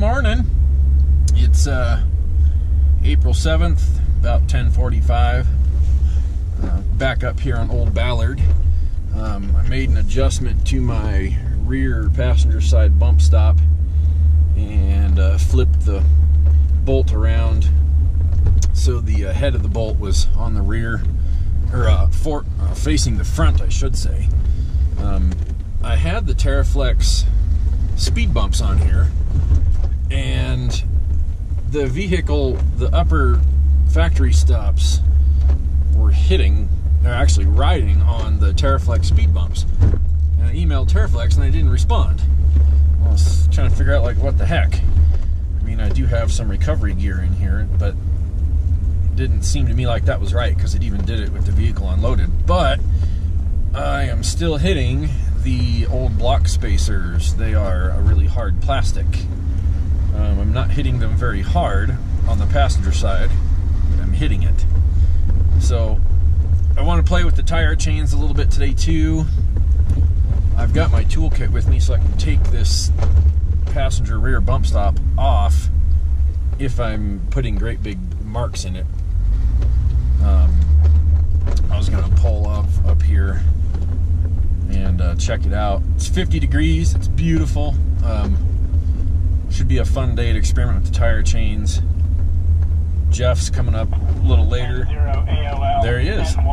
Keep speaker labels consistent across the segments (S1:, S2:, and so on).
S1: morning. It's April 7th, about 10:45. Back up here on Old Ballard. I made an adjustment to my rear passenger side bump stop and flipped the bolt around so the head of the bolt was on the rear, or facing the front, I should say. I had the TerraFlex speed bumps on here, and the vehicle, the upper factory stops were actually riding on the TerraFlex speed bumps. And I emailed TerraFlex and they didn't respond. I was trying to figure out, like, what the heck. I mean, I do have some recovery gear in here, but it didn't seem to me like that was right, because it even did it with the vehicle unloaded. But I am still hitting the old block spacers. They are a really hard plastic. I'm not hitting them very hard on the passenger side, but I'm hitting it. So I want to play with the tire chains a little bit today too. I've got my toolkit with me so I can take this passenger rear bump stop off if I'm putting great big marks in it. I was going to pull up here and check it out. It's 50 degrees. It's beautiful. Should be a fun day to experiment with the tire chains. Jeff's coming up a little later. There he is. We'll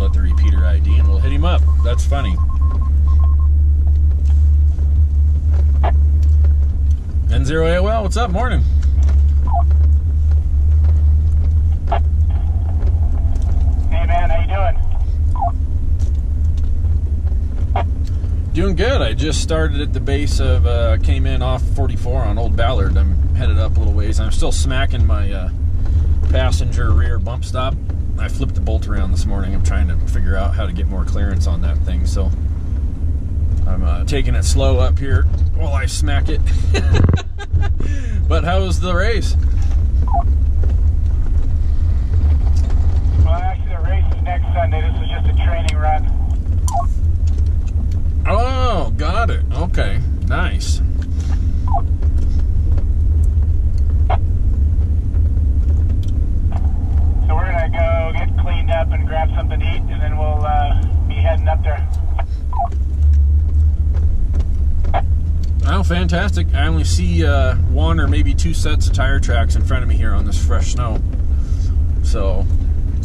S1: let the repeater ID and we'll hit him up. That's funny. N0AOL, what's up? Morning.
S2: Hey man, how you doing?
S1: Doing good. I just started at the base of, came in off 44 on Old Ballard. I'm headed up a little ways. I'm still smacking my passenger rear bump stop. I flipped the bolt around this morning. I'm trying to figure out how to get more clearance on that thing, so I'm taking it slow up here while I smack it. But how was the race?
S2: Well, actually the race is next Sunday. This was just a training run.
S1: Oh, got it. Okay, nice.
S2: So we're gonna go get cleaned up and grab something to eat, and then we'll be heading up there.
S1: Oh, fantastic. I only see one or maybe two sets of tire tracks in front of me here on this fresh snow. So,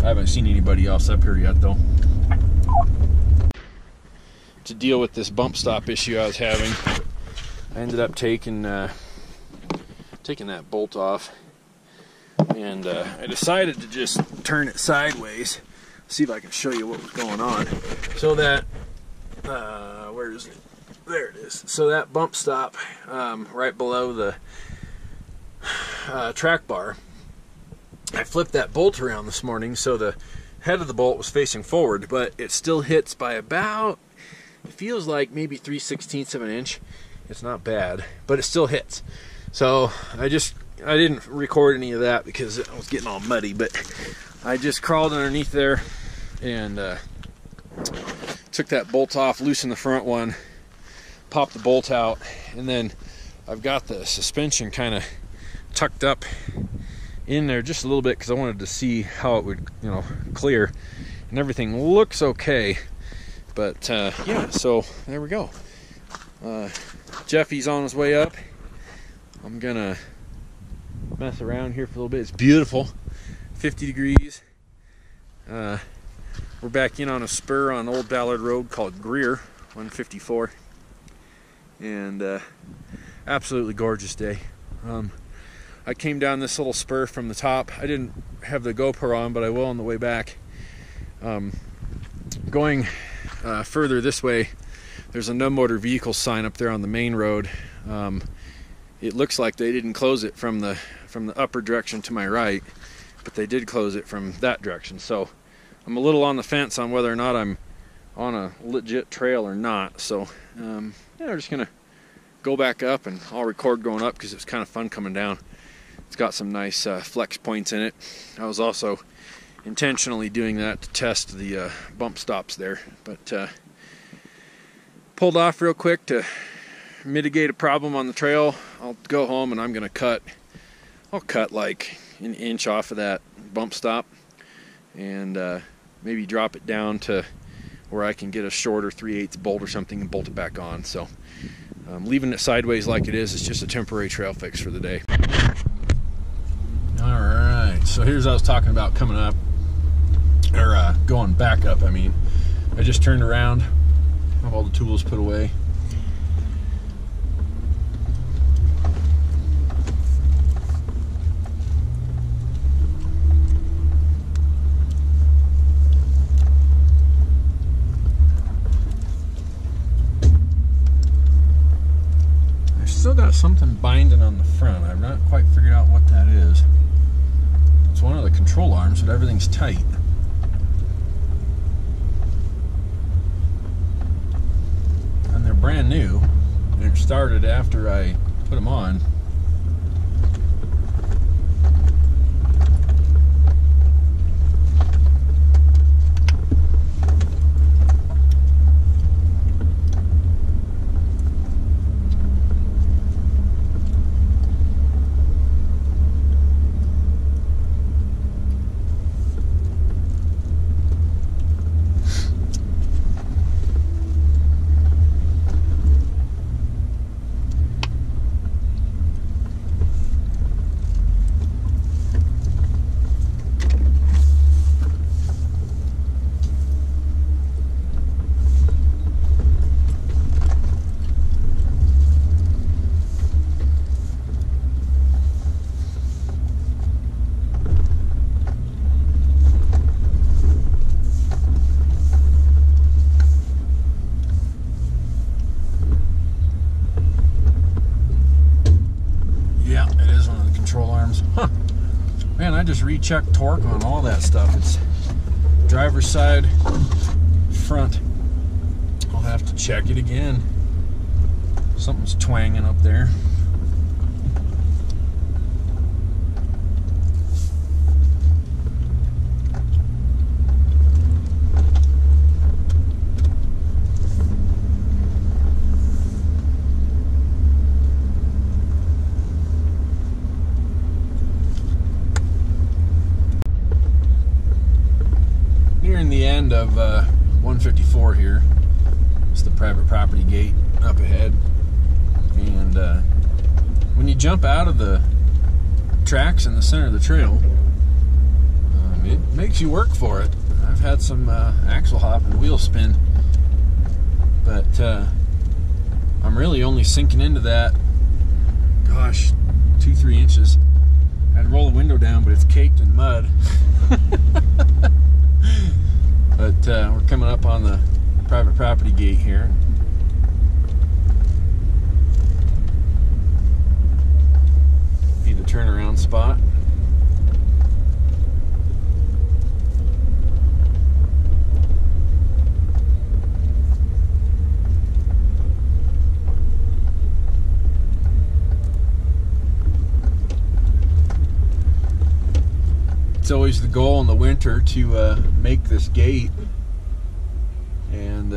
S1: I haven't seen anybody else up here yet, though. To deal with this bump stop issue I was having, I ended up taking that bolt off, and I decided to just turn it sideways, see if I can show you what was going on, so that where is it? There it is. So that bump stop right below the track bar, I flipped that bolt around this morning so the head of the bolt was facing forward, but it still hits by about, it feels like maybe 3/16 of an inch. It's not bad, but it still hits. So I didn't record any of that because it was getting all muddy, but I just crawled underneath there and took that bolt off, loosened the front one, popped the bolt out, and then I've got the suspension kind of tucked up in there just a little bit because I wanted to see how it would, clear, and everything looks okay. But yeah, so there we go. Jeffy's on his way up. I'm gonna mess around here for a little bit. It's beautiful, 50 degrees. We're back in on a spur on Old Ballard Road called Greer 154, and absolutely gorgeous day. I came down this little spur from the top. I didn't have the GoPro on, but I will on the way back. Going further this way, there's a no motor vehicle sign up there on the main road. It looks like they didn't close it from the upper direction to my right, but they did close it from that direction. So I'm a little on the fence on whether or not I'm on a legit trail or not. So yeah, we're just gonna go back up, and I'll record going up because it's kind of fun coming down. It's got some nice flex points in it. I was also intentionally doing that to test the bump stops there, but pulled off real quick to mitigate a problem on the trail. I'll go home and I'm gonna cut. I'll cut like an inch off of that bump stop and maybe drop it down to where I can get a shorter 3/8 bolt or something and bolt it back on. So leaving it sideways like it is just a temporary trail fix for the day. All right, so here's what I was talking about coming up, or going back up. I mean, I just turned around, have all the tools put away. Still got something binding on the front. I've not quite figured out what that is. It's one of the control arms, but everything's tight. And they're brand new. And it started after I put them on. Huh. Man, I just rechecked torque on all that stuff. It's driver's side, front. I'll have to check it again. Something's twanging up there. Nearing the end of 154 here. It's the private property gate up ahead. And when you jump out of the tracks in the center of the trail, it makes you work for it. I've had some axle hop and wheel spin, but I'm really only sinking into that, gosh, 2-3 inches. I had to roll the window down, but it's caked in mud. But we're coming up on the private property gate here. Be the turnaround spot. It's always the goal in the winter to make this gate, and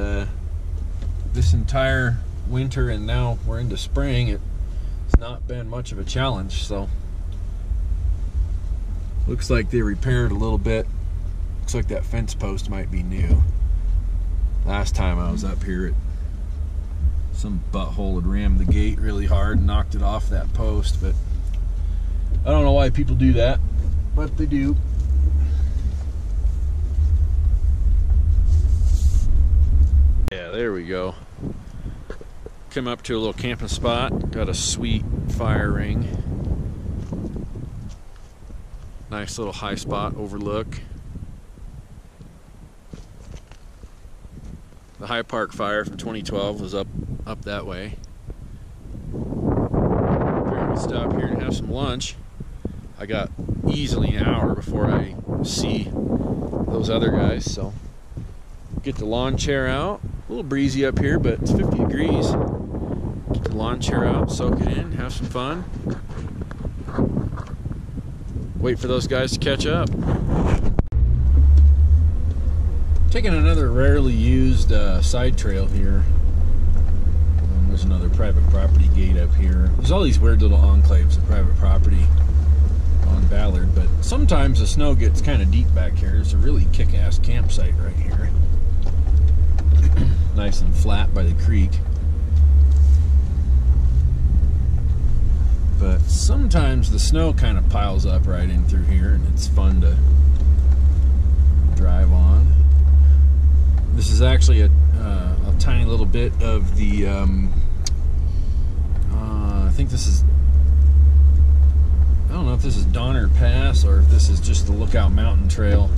S1: this entire winter, and now we're into spring, it's not been much of a challenge. So looks like they repaired a little bit. Looks like that fence post might be new. Last time I was up here, some butthole had rammed the gate really hard and knocked it off that post, but I don't know why people do that, but they do. Yeah, there we go. Come up to a little camping spot. Got a sweet fire ring. Nice little high spot overlook. The High Park fire from 2012 was up that way. We're gonna stop here and have some lunch. I got easily an hour before I see those other guys, so get the lawn chair out. A little breezy up here, but it's 50 degrees. Get the lawn chair out, soak it in, have some fun. Wait for those guys to catch up. Taking another rarely used side trail here. There's another private property gate up here. There's all these weird little enclaves of private property on Ballard, but sometimes the snow gets kind of deep back here. There's a really kick-ass campsite right here. Nice and flat by the creek. But sometimes the snow kind of piles up right in through here, and it's fun to drive on. This is actually a tiny little bit of the, I think this is, I don't know if this is Donner Pass or if this is just the Lookout Mountain Trail.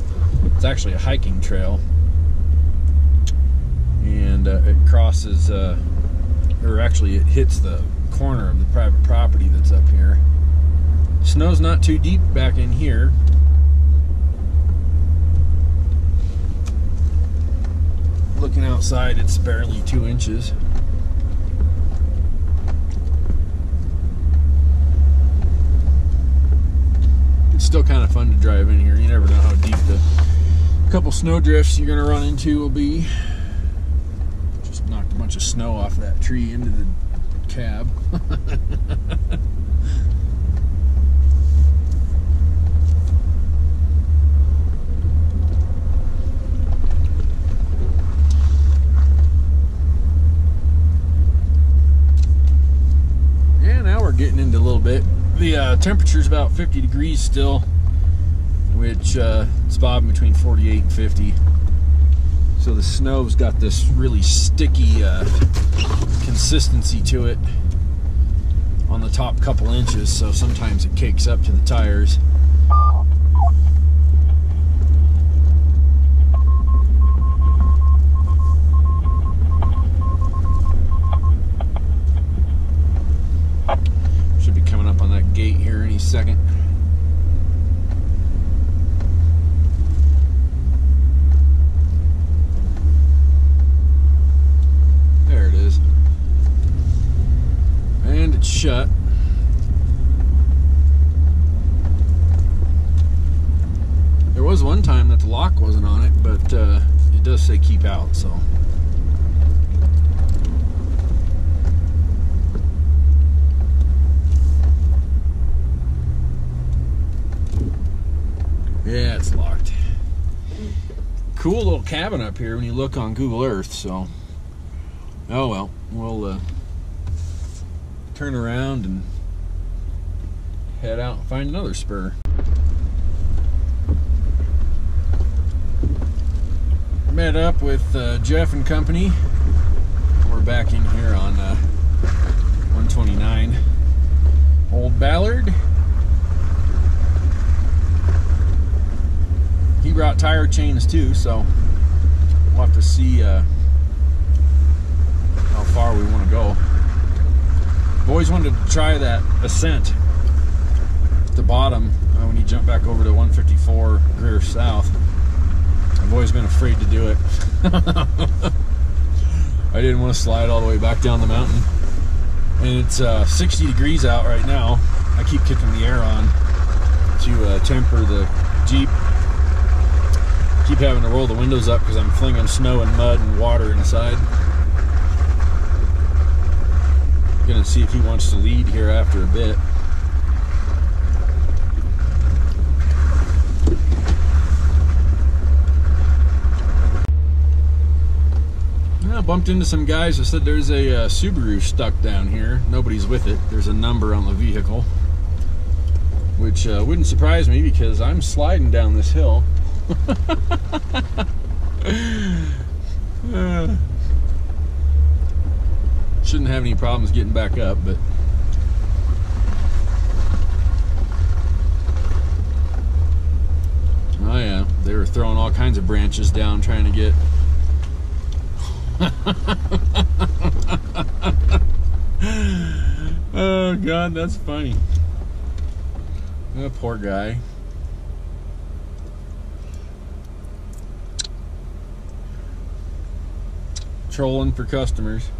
S1: It's actually a hiking trail. And it crosses, or actually it hits the corner of the private property that's up here. Snow's not too deep back in here. Looking outside, it's barely 2 inches. It's still kind of fun to drive in here. You never know how deep the couple snow drifts you're going to run into will be. Just knocked a bunch of snow off that tree into the cab. Getting into a little bit. The temperature's about 50 degrees still, which it's bobbing between 48 and 50. So the snow's got this really sticky consistency to it on the top couple inches, so sometimes it cakes up to the tires. Gate here any second. There it is. And it's shut. There was one time that the lock wasn't on it, but it does say keep out, so. Yeah, it's locked. Cool little cabin up here when you look on Google Earth, so. Oh well, we'll turn around and head out and find another spur. Met up with Jeff and company. We're back in here on 129 Old Ballard. He brought tire chains too, so we'll have to see how far we want to go. I've always wanted to try that ascent at the bottom when you jump back over to 154 Greer South. I've always been afraid to do it. I didn't want to slide all the way back down the mountain. And it's 60 degrees out right now. I keep kicking the air on to temper the Jeep. Keep having to roll the windows up because I'm flinging snow and mud and water inside. Gonna see if he wants to lead here after a bit. I bumped into some guys that said there's a Subaru stuck down here. Nobody's with it. There's a number on the vehicle, which wouldn't surprise me because I'm sliding down this hill. Shouldn't have any problems getting back up, but oh yeah, they were throwing all kinds of branches down trying to get oh God, that's funny. Oh, poor guy. Trolling for customers.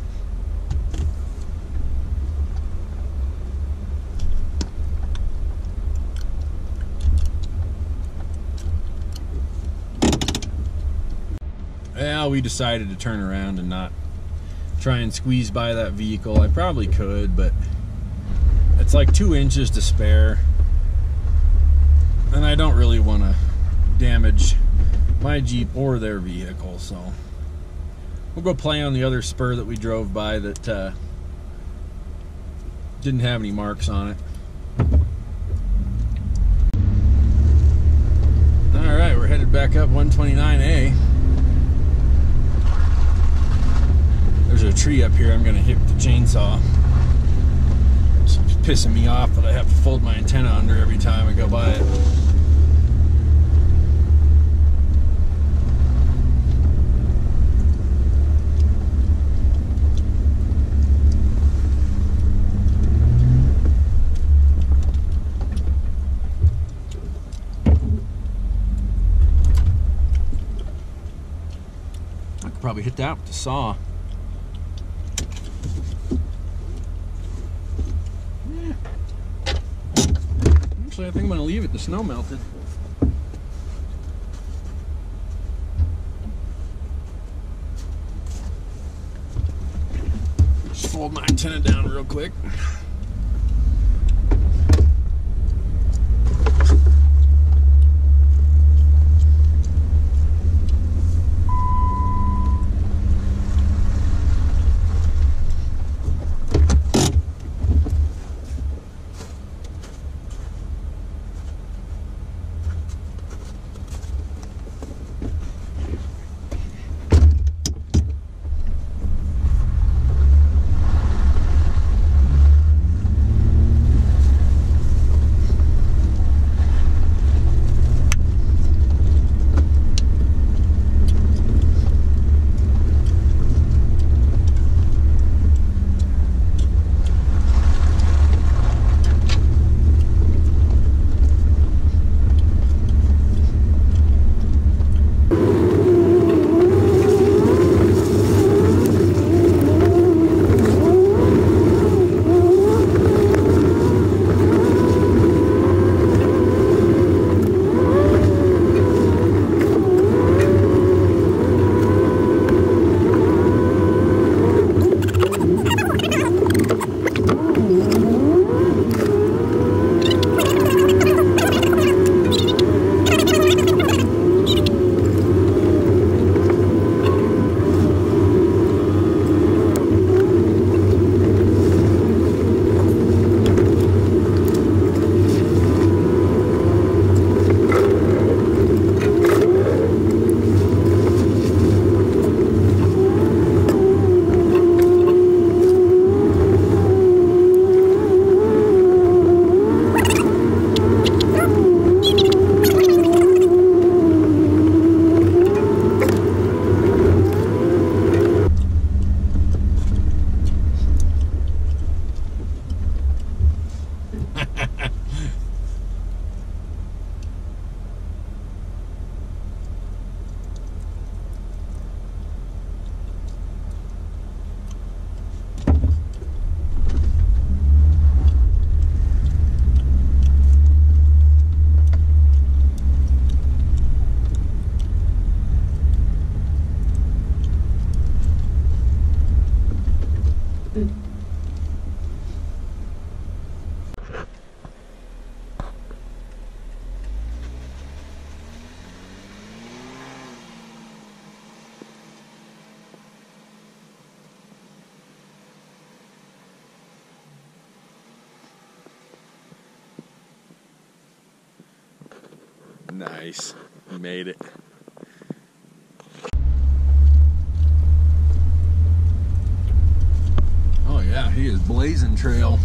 S1: Yeah, we decided to turn around and not try and squeeze by that vehicle. I probably could, but it's like 2 inches to spare, and I don't really want to damage my Jeep or their vehicle, so we'll go play on the other spur that we drove by that didn't have any marks on it. Alright, we're headed back up 129A. There's a tree up here I'm going to hit with the chainsaw. It's pissing me off that I have to fold my antenna under every time I go by it. I could probably hit that with the saw. Actually, I think I'm going to leave it. The snow melted. Just fold my antenna down real quick. Nice. You made it. Oh yeah, he is blazing trail.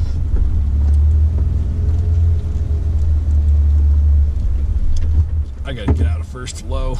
S1: I gotta get out of first low.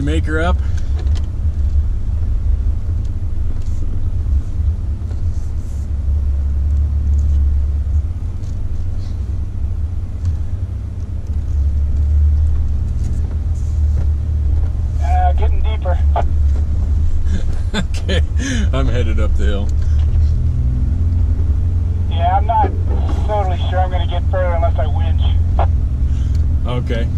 S1: make her up.
S2: Getting deeper.
S1: Okay, I'm headed up the hill.
S2: Yeah, I'm not totally sure I'm going to get further unless I winch.
S1: Okay.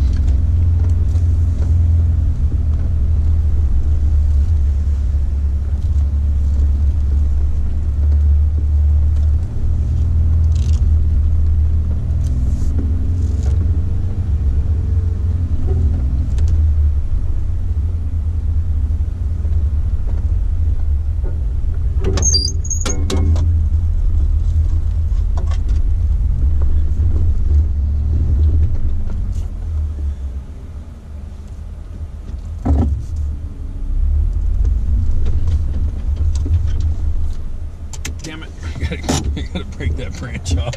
S1: Damn it, I gotta break that branch off.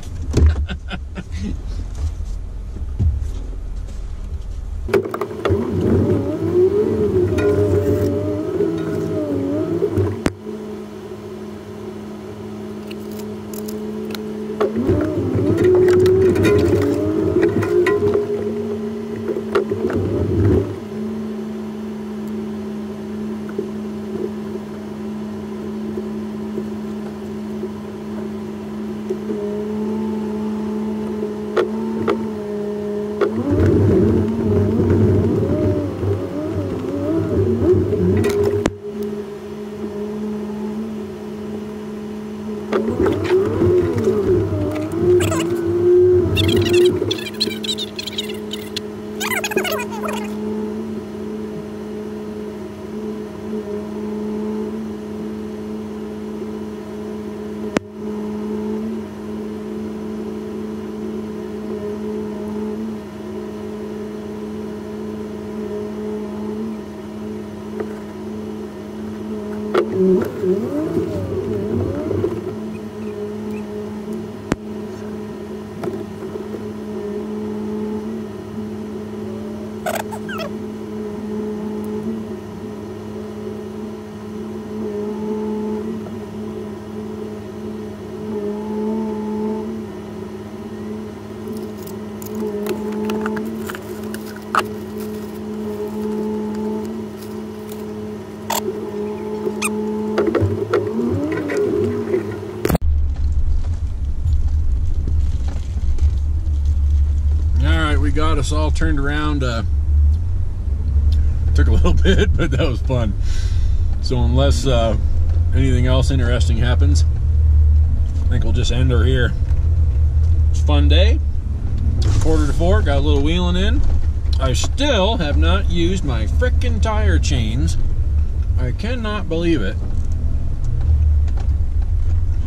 S1: We got us all turned around. Took a little bit, but that was fun. So unless anything else interesting happens, I think we'll just end her here. It's a fun day. 3:45, got a little wheeling in. I still have not used my frickin' tire chains. I cannot believe it.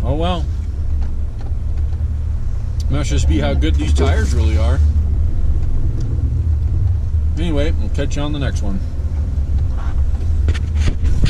S1: Oh well. Must just be how good these tires really are. Anyway, we'll catch you on the next one.